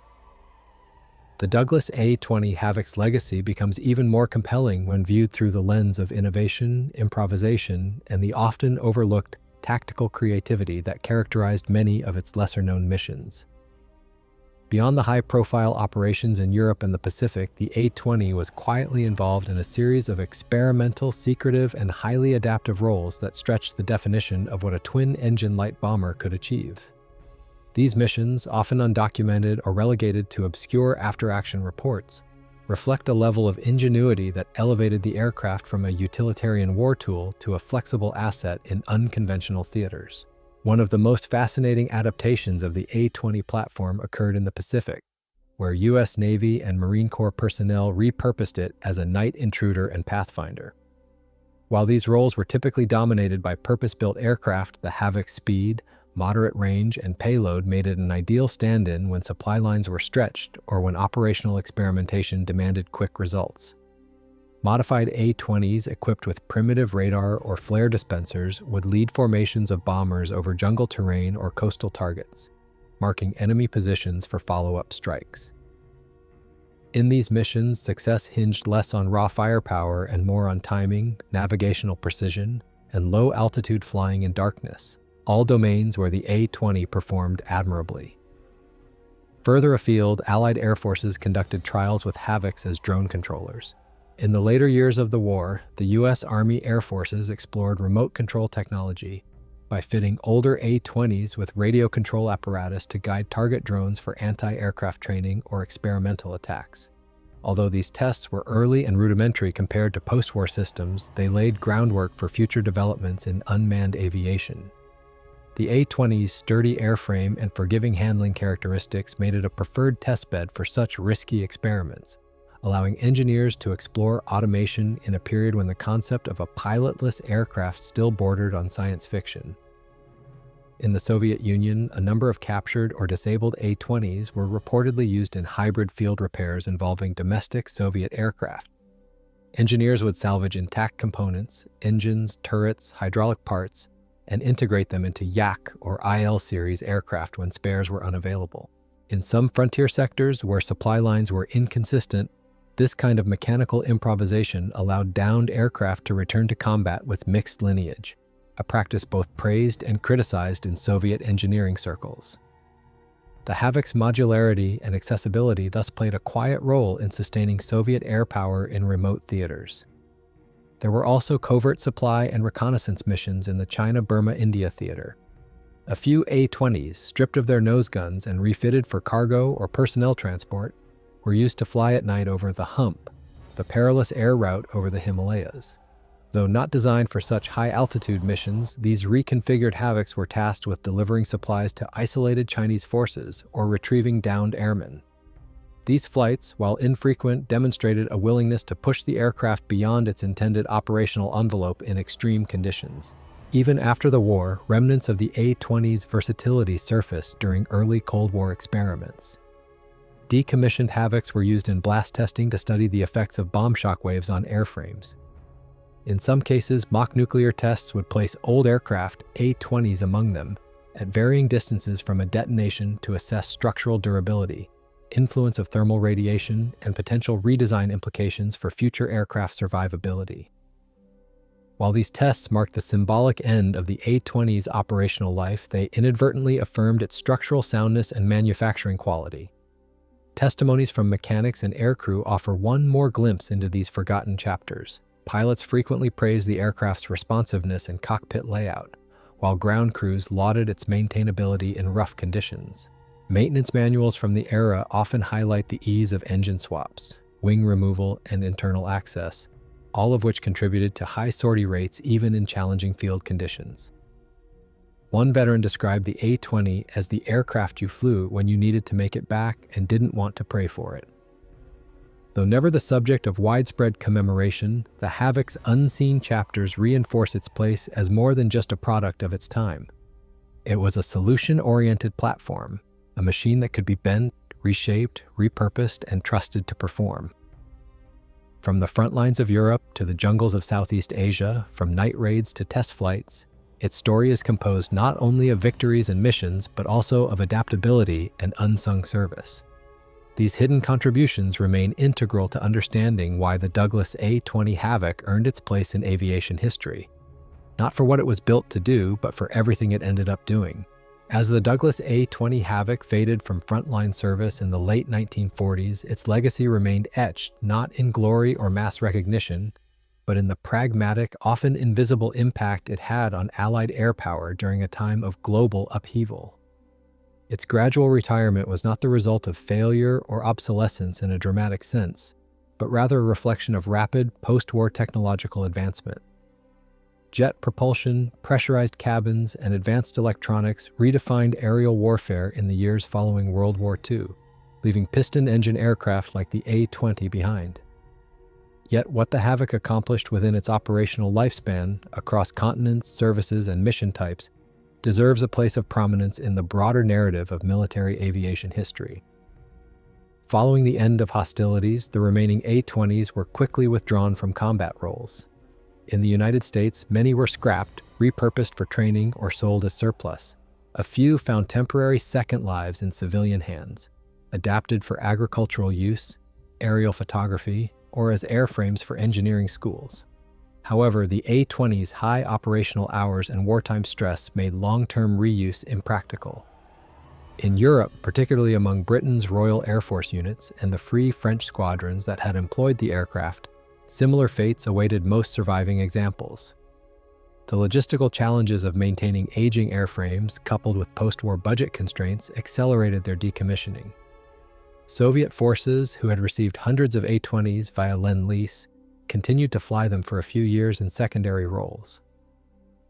The Douglas A-20 Havoc's legacy becomes even more compelling when viewed through the lens of innovation, improvisation, and the often overlooked tactical creativity that characterized many of its lesser-known missions. Beyond the high-profile operations in Europe and the Pacific, the A-20 was quietly involved in a series of experimental, secretive, and highly adaptive roles that stretched the definition of what a twin-engine light bomber could achieve. These missions, often undocumented or relegated to obscure after-action reports, reflect a level of ingenuity that elevated the aircraft from a utilitarian war tool to a flexible asset in unconventional theaters. One of the most fascinating adaptations of the A-20 platform occurred in the Pacific, where U.S. Navy and Marine Corps personnel repurposed it as a night intruder and pathfinder. While these roles were typically dominated by purpose-built aircraft, the Havoc's speed, Moderate range and payload made it an ideal stand-in when supply lines were stretched or when operational experimentation demanded quick results. Modified A-20s equipped with primitive radar or flare dispensers would lead formations of bombers over jungle terrain or coastal targets, marking enemy positions for follow-up strikes. In these missions, success hinged less on raw firepower and more on timing, navigational precision, and low-altitude flying in darkness, all domains where the A-20 performed admirably. Further afield, Allied air forces conducted trials with Havocs as drone controllers. In the later years of the war, the U.S. Army Air Forces explored remote control technology by fitting older A-20s with radio control apparatus to guide target drones for anti-aircraft training or experimental attacks. Although these tests were early and rudimentary compared to post-war systems, they laid groundwork for future developments in unmanned aviation. The A-20's sturdy airframe and forgiving handling characteristics made it a preferred testbed for such risky experiments, allowing engineers to explore automation in a period when the concept of a pilotless aircraft still bordered on science fiction. In the Soviet Union, a number of captured or disabled A-20s were reportedly used in hybrid field repairs involving domestic Soviet aircraft. Engineers would salvage intact components, engines, turrets, hydraulic parts, and integrate them into Yak or IL series aircraft when spares were unavailable. In some frontier sectors where supply lines were inconsistent, this kind of mechanical improvisation allowed downed aircraft to return to combat with mixed lineage, a practice both praised and criticized in Soviet engineering circles. The Havoc's modularity and accessibility thus played a quiet role in sustaining Soviet air power in remote theaters. There were also covert supply and reconnaissance missions in the China-Burma-India theater. A few A-20s, stripped of their nose guns and refitted for cargo or personnel transport, were used to fly at night over the Hump, the perilous air route over the Himalayas. Though not designed for such high-altitude missions, these reconfigured Havocs were tasked with delivering supplies to isolated Chinese forces or retrieving downed airmen. These flights, while infrequent, demonstrated a willingness to push the aircraft beyond its intended operational envelope in extreme conditions. Even after the war, remnants of the A-20's versatility surfaced during early Cold War experiments. Decommissioned Havocs were used in blast testing to study the effects of bomb shock waves on airframes. In some cases, mock nuclear tests would place old aircraft, A-20s among them, at varying distances from a detonation to assess structural durability, influence of thermal radiation, and potential redesign implications for future aircraft survivability. While these tests marked the symbolic end of the A-20's operational life, they inadvertently affirmed its structural soundness and manufacturing quality. Testimonies from mechanics and aircrew offer one more glimpse into these forgotten chapters. Pilots frequently praised the aircraft's responsiveness and cockpit layout, while ground crews lauded its maintainability in rough conditions. Maintenance manuals from the era often highlight the ease of engine swaps, wing removal, and internal access, all of which contributed to high sortie rates even in challenging field conditions. One veteran described the A-20 as the aircraft you flew when you needed to make it back and didn't want to pray for it. Though never the subject of widespread commemoration, the Havoc's unseen chapters reinforce its place as more than just a product of its time. It was a solution-oriented platform, a machine that could be bent, reshaped, repurposed, and trusted to perform. From the front lines of Europe to the jungles of Southeast Asia, from night raids to test flights, its story is composed not only of victories and missions, but also of adaptability and unsung service. These hidden contributions remain integral to understanding why the Douglas A-20 Havoc earned its place in aviation history, not for what it was built to do, but for everything it ended up doing. As the Douglas A-20 Havoc faded from frontline service in the late 1940s, its legacy remained etched not in glory or mass recognition, but in the pragmatic, often invisible impact it had on Allied air power during a time of global upheaval. Its gradual retirement was not the result of failure or obsolescence in a dramatic sense, but rather a reflection of rapid, post-war technological advancement. Jet propulsion, pressurized cabins, and advanced electronics redefined aerial warfare in the years following World War II, leaving piston-engine aircraft like the A-20 behind. Yet what the Havoc accomplished within its operational lifespan, across continents, services, and mission types, deserves a place of prominence in the broader narrative of military aviation history. Following the end of hostilities, the remaining A-20s were quickly withdrawn from combat roles. In the United States, many were scrapped, repurposed for training, or sold as surplus. A few found temporary second lives in civilian hands, adapted for agricultural use, aerial photography, or as airframes for engineering schools. However, the A-20's high operational hours and wartime stress made long-term reuse impractical. In Europe, particularly among Britain's Royal Air Force units and the Free French squadrons that had employed the aircraft, similar fates awaited most surviving examples. The logistical challenges of maintaining aging airframes, coupled with post-war budget constraints, accelerated their decommissioning. Soviet forces, who had received hundreds of A-20s via Lend-Lease, continued to fly them for a few years in secondary roles.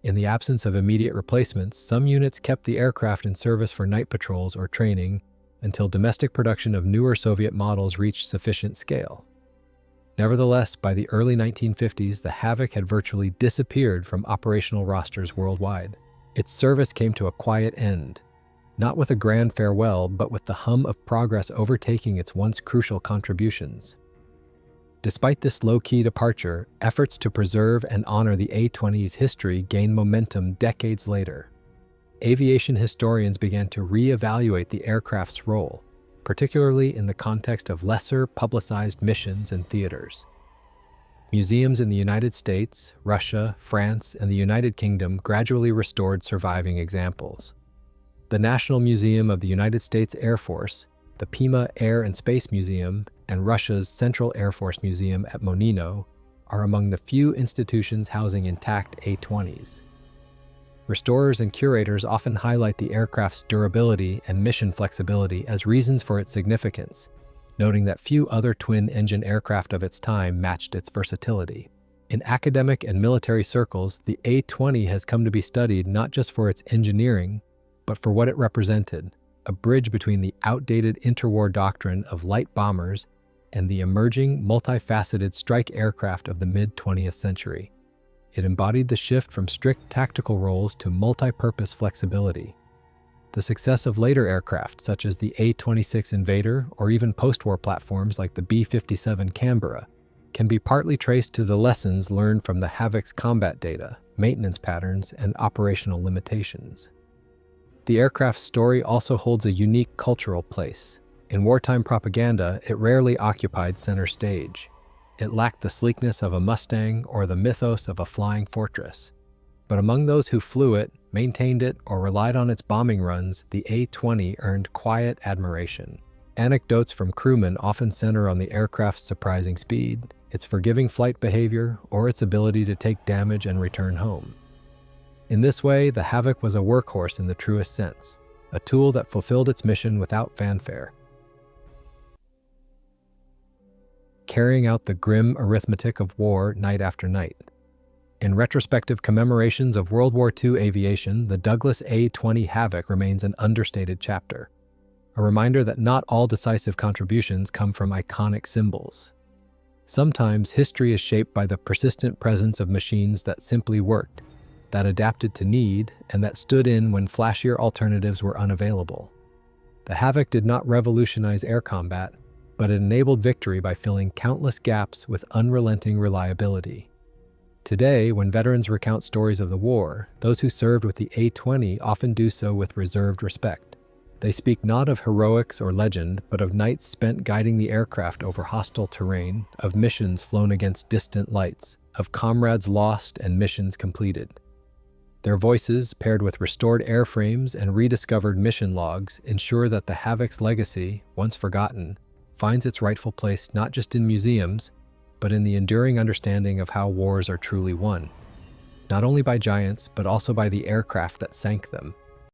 In the absence of immediate replacements, some units kept the aircraft in service for night patrols or training until domestic production of newer Soviet models reached sufficient scale. Nevertheless, by the early 1950s, the Havoc had virtually disappeared from operational rosters worldwide. Its service came to a quiet end, not with a grand farewell, but with the hum of progress overtaking its once crucial contributions. Despite this low-key departure, efforts to preserve and honor the A-20's history gained momentum decades later. Aviation historians began to re-evaluate the aircraft's role, particularly in the context of lesser publicized missions and theaters. Museums in the United States, Russia, France, and the United Kingdom gradually restored surviving examples. The National Museum of the United States Air Force, the Pima Air and Space Museum, and Russia's Central Air Force Museum at Monino are among the few institutions housing intact A-20s. Restorers and curators often highlight the aircraft's durability and mission flexibility as reasons for its significance, noting that few other twin-engine aircraft of its time matched its versatility. In academic and military circles, the A-20 has come to be studied not just for its engineering, but for what it represented, a bridge between the outdated interwar doctrine of light bombers and the emerging, multifaceted strike aircraft of the mid-20th century. It embodied the shift from strict tactical roles to multi-purpose flexibility. The success of later aircraft, such as the A-26 Invader or even post-war platforms like the B-57 Canberra, can be partly traced to the lessons learned from the Havoc's combat data, maintenance patterns, and operational limitations. The aircraft's story also holds a unique cultural place. In wartime propaganda, it rarely occupied center stage. It lacked the sleekness of a Mustang or the mythos of a flying fortress. But among those who flew it, maintained it, or relied on its bombing runs, the A-20 earned quiet admiration. Anecdotes from crewmen often center on the aircraft's surprising speed, its forgiving flight behavior, or its ability to take damage and return home. In this way, the Havoc was a workhorse in the truest sense, a tool that fulfilled its mission without fanfare. Carrying out the grim arithmetic of war night after night. In retrospective commemorations of World War II aviation, the Douglas A-20 Havoc remains an understated chapter, a reminder that not all decisive contributions come from iconic symbols. Sometimes history is shaped by the persistent presence of machines that simply worked, that adapted to need, and that stood in when flashier alternatives were unavailable. The Havoc did not revolutionize air combat, but it enabled victory by filling countless gaps with unrelenting reliability. Today, when veterans recount stories of the war, those who served with the A-20 often do so with reserved respect. They speak not of heroics or legend, but of nights spent guiding the aircraft over hostile terrain, of missions flown against distant lights, of comrades lost and missions completed. Their voices, paired with restored airframes and rediscovered mission logs, ensure that the Havoc's legacy, once forgotten, finds its rightful place not just in museums, but in the enduring understanding of how wars are truly won, not only by giants, but also by the aircraft that sank them.